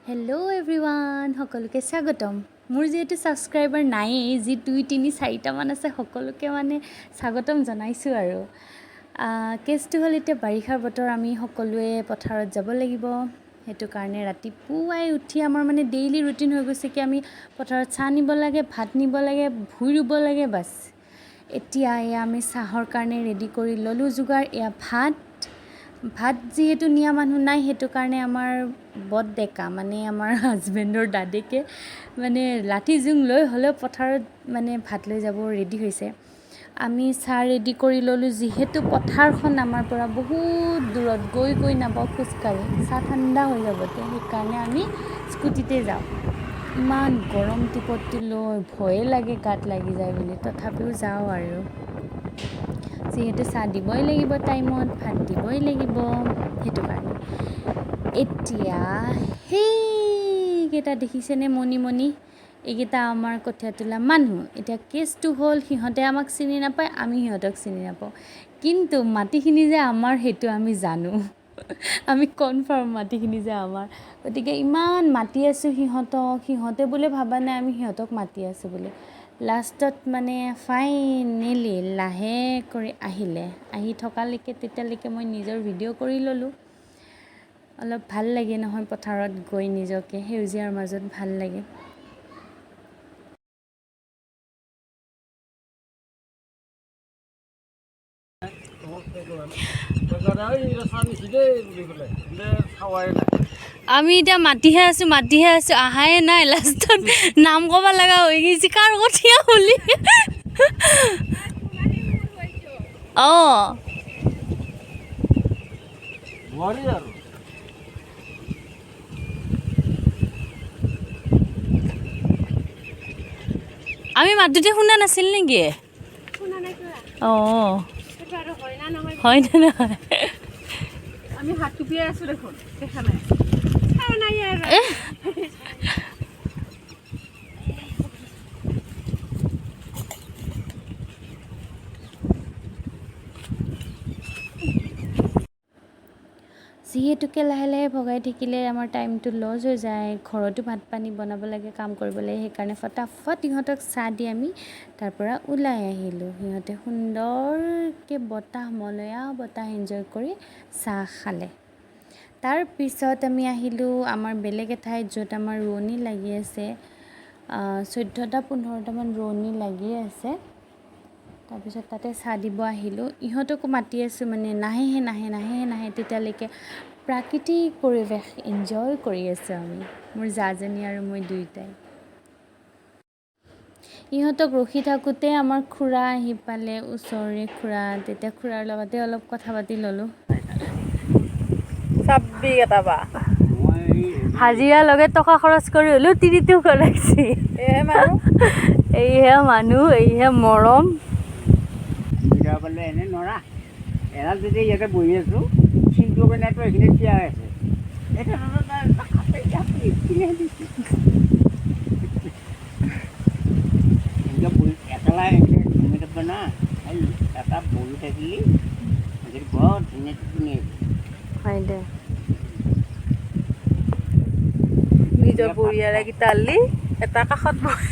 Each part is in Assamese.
हेलो एवरीवन সকলোকে স্বাগতম মোৰ যেহেতু সাবস্ক্ৰাইবাৰ নাই যি 2 3 4টা মান আছে সকলোকে মানে স্বাগতম জনাইছো আৰু কেছটো হল এতিয়া বাৰিষাৰ বতৰ আমি সকলোৱে পথাৰত যাব লাগিব হেতু কাৰণে ৰাতিপুৱাই উঠি আমাৰ মানে ডেইলি ৰুটিন হৈ গৈছে কি আমি পথাৰত চা নিব লাগে ভাত নিব লাগে ভুই ৰুব লাগে বাস এতিয়া আমি চাহৰ কাৰণে ৰেডি কৰি ললো जुगाৰ এয়া ভাত যেহেতু নিয়া মানুহ নাই হেতু কাৰণে আমাৰ বদ ডেকা মানে আমাৰ হাজবেণ্ডৰ দাদেকে মানে লাঠি জুং লৈ হলে পথাৰত মানে ভাত লৈ যাব ৰেডি হৈছে আমি চাহ ৰেডি কৰি ললো যেহেতু পথাৰখন আমাৰ পৰা বহুত দূৰত গৈ নাপাও খুজকাৰি চাহ ঠাণ্ডা হৈ যাব সেই কাৰণে আমি স্কুটিতে যাও ইমান গৰম টিপতি লৈ ভয় লাগে গাত লাগি যায় বুলি তথাপিও যাও আৰু যেহেতু চাহ দিবই লাগিব টাইমত ভাত দিবই লাগিব হেতু কাৰণে এতিয়া হেইকেটা দেখিছেনে মনি এইকেটা আমাৰ কঠিয়া তোলা মানুহ এতিয়া কেছটো হল সিহঁতে আমাক চিনি নাপায় আমি সিহঁতক চিনি নাপাও কিন্তু মাটিখিনি যে আমাৰ হেতু আমি জানো আমি কনফাৰ্ম মাটিখিনি যে আমাৰ গতিকে ইমান মাটি আছো সিহঁতে বোলে ভাবা নাই আমি সিহঁতক মাটি আছো বুলি লাষ্টত মানে ফাইনেলি লাহে কৰি আহি থকালৈকে তেতিয়ালৈকে মই নিজৰ ভিডিঅ' কৰি ললো অলপ ভাল লাগে নহয় পথাৰত গৈ নিজকে হেউজিয়াৰ মাজত ভাল লাগে আমি এতিয়া মাটিহে আছো আহাই নাই লাষ্টত নাম কবা লাগা হৈ গৈছে কাৰ কঠিয়া বুলি আমি মাততে শুনা নাছিল নেকি হয় না নহয় আমি হাত টুপিয়ে আছো দেখোন দেখা নাই নাই আর যিহেতুকে লাহে ভগাই থাকিলে আমাৰ টাইমটো লজ হৈ যায় ঘৰতো ভাত পানী বনাব লাগে কাম কৰিব লাগে সেইকাৰণে ফটাফট ইহঁতক চাহ দি আমি তাৰ পৰা ওলাই আহিলো সিহঁতে সুন্দৰকে মলয়া বতাহ এনজয় কৰি চাহ খালে তাৰ পিছত আমি আহিলো আমাৰ বেলেগ এঠাইত য'ত আমাৰ ৰোৱনী লাগি আছে 14টা 15টা মান ৰোৱনী লাগি আছে তাৰপিছত তাতে চাহ দিব আহিলো ইহঁতকো মাতি আছো মানে নাহে তেতিয়ালৈকে প্ৰাকৃতিক পৰিৱেশ এনজয় কৰি আছো আমি মোৰ জাজনী আৰু মই দুইটাই ইহঁতক ৰখি থাকোতে আমাৰ খুৰা আহি পালে ওচৰৰে খুৰা তেতিয়া খুৰাৰ লগতে অলপ কথা পাতি ললো সাব্বি এটা বা হাজিৰা লগে টকা খৰচ কৰি হলো তিৰিটো কৰাইছি এইহে মানুহ এইহে মৰম বলে এনে নৰা এৰাল যদি ইয়াতে বহি আছো চিন্তু কেনেটো এইখিনি থিয়া আছে এটা একেলা ঘুমি থাকব না এটা বহি থাকিলে বৰ ধুনীয়া হয় দে নিজৰ পৰিয়ালে গিটালি এটা কাষত বহি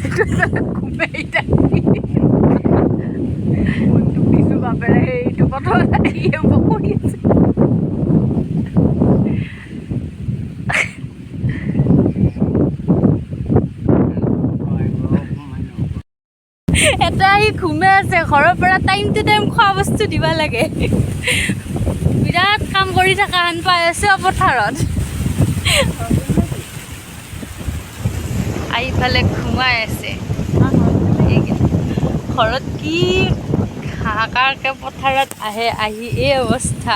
ঘুমাই মনটো পিছু বাপেৰে এইটো কথা ইয়ে কৰি আছে এটা আহি ঘুমে আছে ঘৰৰ পৰা টাইম টু টাইম খোৱা বস্তু দিবা লাগে বিৰাট কাম কৰি থকা হান পাই আছে পথাৰত আইফালে ঘুমাই আছে ঘৰত কি হাহাকাৰকে পথাৰত আহি এই অৱস্থা